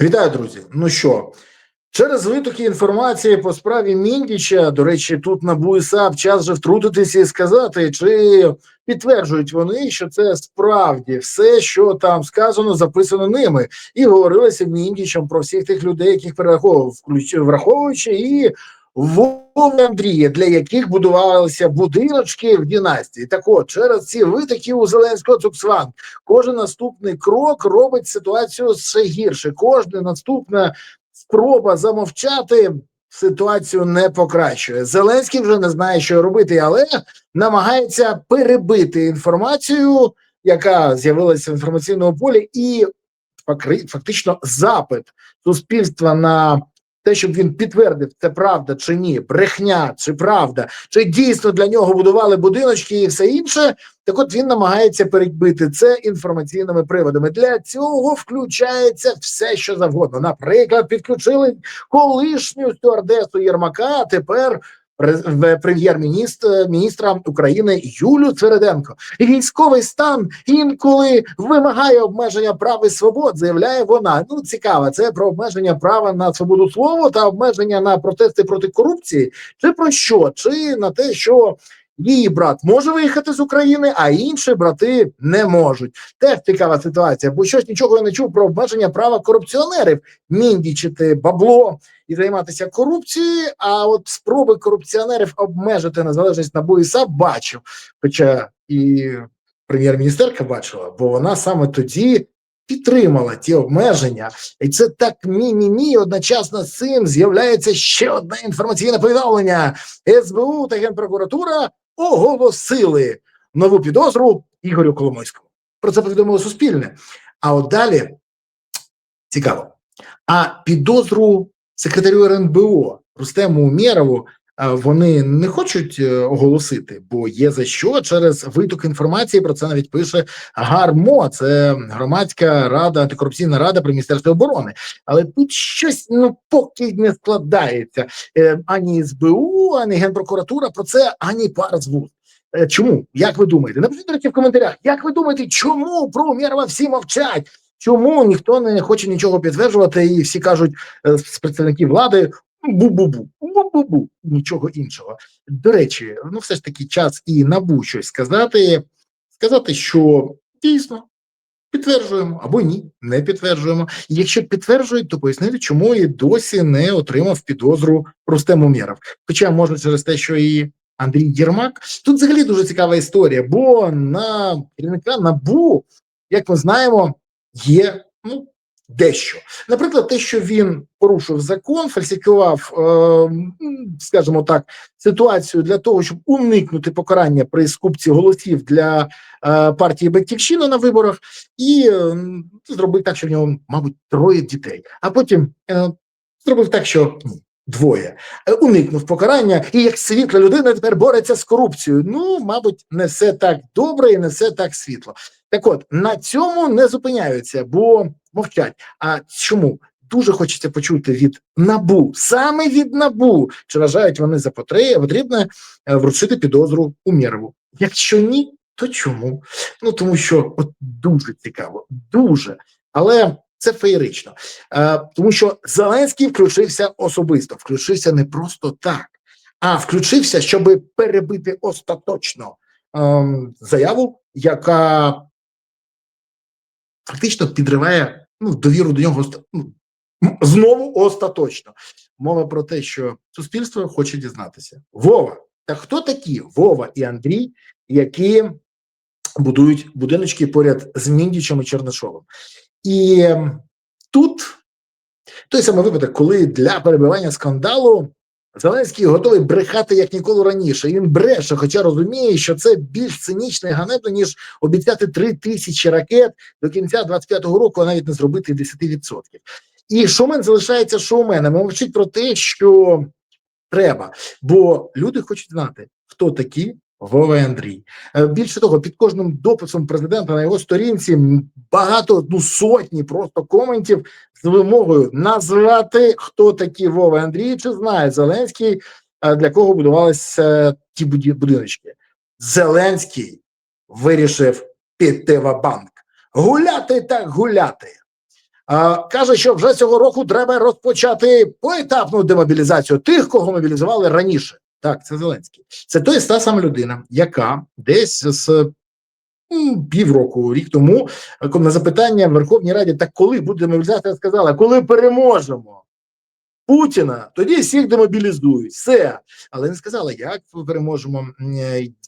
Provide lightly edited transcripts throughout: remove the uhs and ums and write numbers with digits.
Вітаю, друзі. Ну що, через витоки інформації по справі Міндіча, до речі, тут НАБУ і САП час же втрутитися і сказати, чи підтверджують вони, що це справді все, що там сказано, записано ними, і говорилося Міндічем про всіх тих людей, яких перераховував, враховуючи і Вову Андрія, для яких будувалися будиночки в династії. Так от, через ці витоки у Зеленського цукцванг кожен наступний крок робить ситуацію ще гірше. Кожна наступна спроба замовчати ситуацію не покращує. Зеленський вже не знає, що робити, але намагається перебити інформацію, яка з'явилася в інформаційному полі, і фактично запит суспільства на те, щоб він підтвердив, це правда чи ні, брехня чи правда, чи дійсно для нього будували будиночки і все інше, так от він намагається перебити це інформаційними приводами. Для цього включається все, що завгодно. Наприклад, підключили колишню стюардесу Єрмака, а тепер прем'єр-міністра України Юлію Свериденко. Військовий стан інколи вимагає обмеження прав і свобод, заявляє вона. Ну, цікаво, це про обмеження права на свободу слова та обмеження на протести проти корупції? Чи про що? Чи на те, що її брат може виїхати з України, а інші брати не можуть? Теж цікава ситуація, бо щось нічого я не чув про обмеження права корупціонерів міндічити бабло і займатися корупцією, а от спроби корупціонерів обмежити незалежність НАБУ і САП бачив. Хоча і прем'єр-міністерка бачила, бо вона саме тоді підтримала ті обмеження. І це так мі-мі-мі, одночасно з цим з'являється ще одне інформаційне повідомлення. СБУ та Генпрокуратура оголосили нову підозру Ігорю Коломойському. Про це повідомило Суспільне. А от далі, цікаво, а підозру секретарю РНБО Рустему Умєрову вони не хочуть оголосити, бо є за що. Через виток інформації, про це навіть пише ГАРМО, це громадська рада, антикорупційна рада при Міністерстві оборони. Але тут щось поки не складається. Ані СБУ, ані Генпрокуратура про це ані пар з вуст. Чому? Як ви думаєте? Напишіть, до речі, в коментарях. Як ви думаєте, чому про Умєрова всі мовчать? Чому ніхто не хоче нічого підтверджувати і всі кажуть з представників влади бу-бу-бу, бу-бу-бу, нічого іншого. До речі, все ж таки час і НАБУ щось сказати, що дійсно підтверджуємо або ні, не підтверджуємо. І якщо підтверджують, то пояснити, чому і досі не отримав підозру Рустем Умєров. Хоча, може, через те, що і Андрій Єрмак. Тут взагалі дуже цікава історія, бо на керівника НАБУ, як ми знаємо, є дещо. Наприклад, те, що він порушив закон, фальсифікував, скажімо так, ситуацію для того, щоб уникнути покарання при скупці голосів для партії «Батьківщина» на виборах, і зробив так, що в нього, мабуть, 3 дітей. А потім зробив так, що двоє. Уникнув покарання, і як світла людина тепер бореться з корупцією. Мабуть, не все так добре і не все так світло. Так от, на цьому не зупиняються, бо мовчать. А чому? Дуже хочеться почути від НАБУ, саме від НАБУ, чи вважають вони за потрібне вручити підозру Умєрову. Якщо ні, то чому? Тому що дуже цікаво, дуже. Але це феєрично. Тому що Зеленський включився особисто, включився не просто так, а включився, щоб перебити остаточно заяву, яка фактично підриває довіру до нього знову остаточно. Мова про те, що суспільство хоче дізнатися. Вова. Та хто такі Вова і Андрій, які будують будиночки поряд з Міндічем і Чернишовим? І тут той самий випадок, коли для перебивання скандалу Зеленський готовий брехати як ніколи раніше. Він бреше, хоча розуміє, що це більш цинічно і ганебно, ніж обіцяти 3000 ракет до кінця 25-го року, а навіть не зробити 10%. І шоумен залишається шоуменом. Мовчить про те, що треба. Бо люди хочуть знати, хто такі Вова і Андрій. Більше того, під кожним дописом президента на його сторінці багато, сотні просто коментів з вимогою назвати, хто такі Вова і Андрій, чи знає Зеленський, для кого будувалися ті будиночки. Зеленський вирішив піти ва-банк. Гуляти так гуляти. Каже, що вже цього року треба розпочати поетапну демобілізацію тих, кого мобілізували раніше. Так, це Зеленський. Це той та сама людина, яка десь з півроку, рік тому, на запитання в Верховній Раді, так коли буде демобілізація, сказала, коли переможемо Путіна, тоді всіх демобілізують. Все. Але не сказала, як ми переможемо,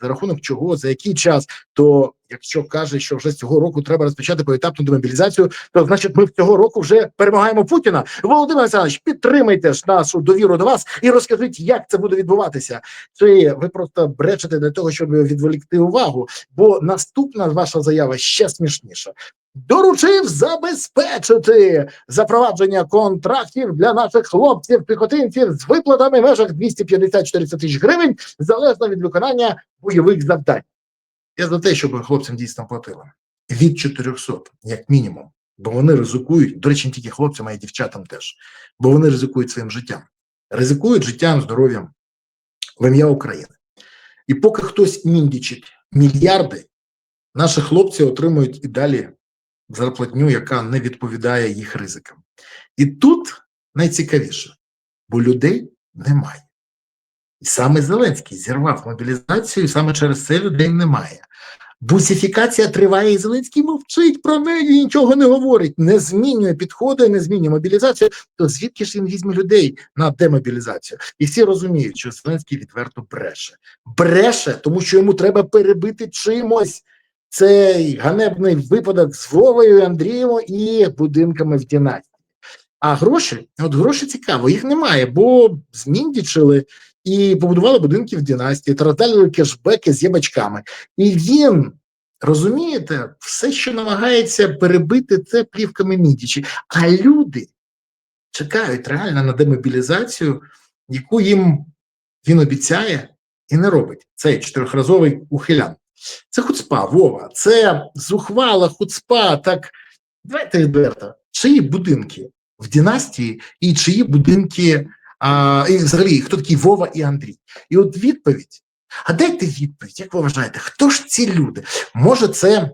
за рахунок чого, за який час. То якщо каже, що вже з цього року треба розпочати поетапну демобілізацію, то значить ми цього року вже перемагаємо Путіна. Володимир Олександрович, підтримайте ж нашу довіру до вас і розкажіть, як це буде відбуватися. Чи ви просто бречете для того, щоб відволікти увагу? Бо наступна ваша заява ще смішніша. Доручив забезпечити запровадження контрактів для наших хлопців-піхотинців з виплатами в межах 250-400 тисяч гривень, залежно від виконання бойових завдань. Я за те, щоб хлопцям дійсно платили. Від 400, як мінімум. Бо вони ризикують, до речі, не тільки хлопцям, а й дівчатам теж. Бо вони ризикують своїм життям. Ризикують життям, здоров'ям в ім'я України. І поки хтось міндічить мільярди, наші хлопці отримують і далі зарплатню, яка не відповідає їх ризикам. І тут найцікавіше, бо людей немає. І саме Зеленський зірвав мобілізацію, і саме через це людей немає. Бусифікація триває, і Зеленський мовчить про неї, нічого не говорить, не змінює підходи, не змінює мобілізацію, то звідки ж він візьме людей на демобілізацію? І всі розуміють, що Зеленський відверто бреше. Бреше, тому що йому треба перебити чимось цей ганебний випадок з Вовою, Андрієм і будинками в династії. А гроші, от гроші цікаво, їх немає, бо зміндічили і побудували будинки в династії, та роздали кешбеки з ябачками. І він, розумієте, все, що намагається перебити, це плівками Міндічі. А люди чекають реально на демобілізацію, яку їм він обіцяє і не робить. Цей чотирьохразовий ухилян. Це хуцпа, Вова, це зухвала хуцпа. Так, давайте відверто, чиї будинки в династії і чиї будинки, і взагалі, хто такі Вова і Андрій? І от відповідь, а дайте відповідь, як ви вважаєте, хто ж ці люди? Може це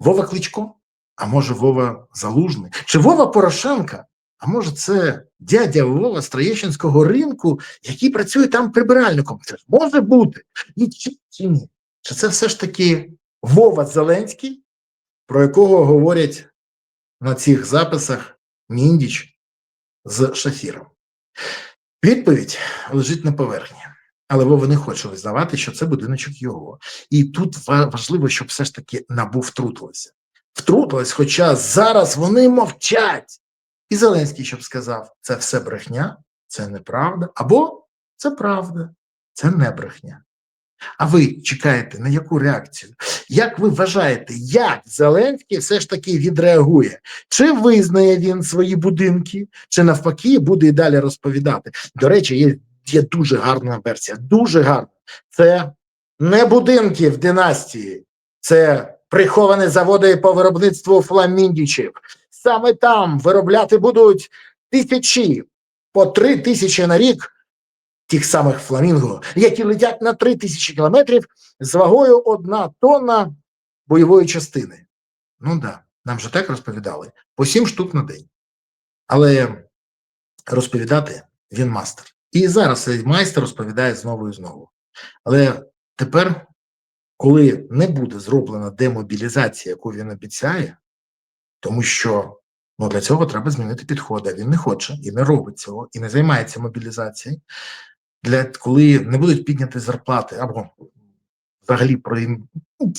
Вова Кличко, а може Вова Залужний, чи Вова Порошенка, а може це дядя Вова з Троєщинського ринку, який працює там прибиральником? Це ж може бути, і чи ні? Чи це все ж таки Вова Зеленський, про якого говорять на цих записах Міндіч з Шафіром? Відповідь лежить на поверхні. Але Вова не хоче визнавати, що це будиночок його. І тут важливо, щоб все ж таки НАБУ втрутилося. Втрутилось, хоча зараз вони мовчать. І Зеленський, щоб сказав, це все брехня, це неправда, або це правда, це не брехня. А ви чекаєте на яку реакцію? Як ви вважаєте, як Зеленський все ж таки відреагує? Чи визнає він свої будинки, чи навпаки буде і далі розповідати? До речі, є дуже гарна версія, дуже гарна. Це не будинки в династії, це приховані заводи по виробництву фламіндічів. Саме там виробляти будуть тисячі, по 3 тисячі на рік, тих самих фламінго, які летять на 3000 кілометрів з вагою 1 тонна бойової частини. Ну да, нам же так розповідали, по 7 штук на день. Але розповідати він мастер. І зараз цей майстер розповідає знову і знову. Але тепер, коли не буде зроблена демобілізація, яку він обіцяє, тому що для цього треба змінити підходи, а він не хоче і не робить цього, і не займається мобілізацією, коли не будуть підняти зарплати, або взагалі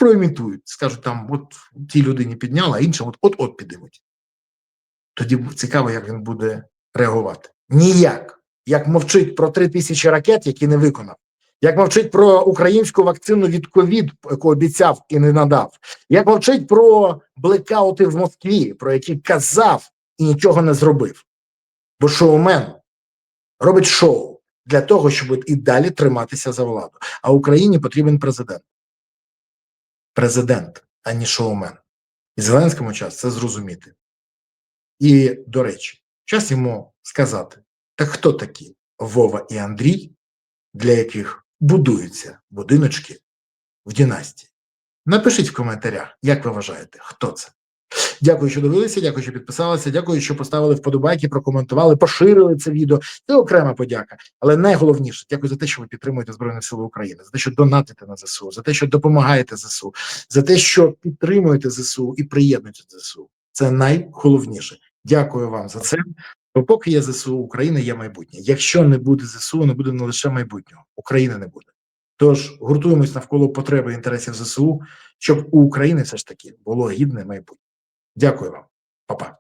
проімітують, скажуть там, от ті людині підняла, а інша от підіймуть. Тоді цікаво, як він буде реагувати. Ніяк. Як мовчить про 3000 ракет, які не виконав. Як мовчить про українську вакцину від ковід, яку обіцяв і не надав. Як мовчить про блекаути в Москві, про які казав і нічого не зробив. Бо шоумен робить шоу для того, щоб і далі триматися за владу. А Україні потрібен президент. Президент, а не шоумен. І Зеленському час це зрозуміти. І, до речі, час йому сказати, так хто такі Вова і Андрій, для яких будуються будиночки в династії? Напишіть в коментарях, як ви вважаєте, хто це? Дякую, що дивилися, дякую, що підписалися, дякую, що поставили вподобайки, прокоментували, поширили це відео. Це окрема подяка. Але найголовніше, дякую за те, що ви підтримуєте Збройні Сили України, за те, що донатите на ЗСУ, за те, що допомагаєте ЗСУ, за те, що підтримуєте ЗСУ і приєднуєте ЗСУ. Це найголовніше. Дякую вам за це. Бо поки є ЗСУ, Україна є майбутнє. Якщо не буде ЗСУ, не буде не лише майбутнього, України не буде. Тож гуртуємось навколо потреби і інтересів ЗСУ, щоб у України все ж таки було гідне майбутнє. Дякую вам, Па-па.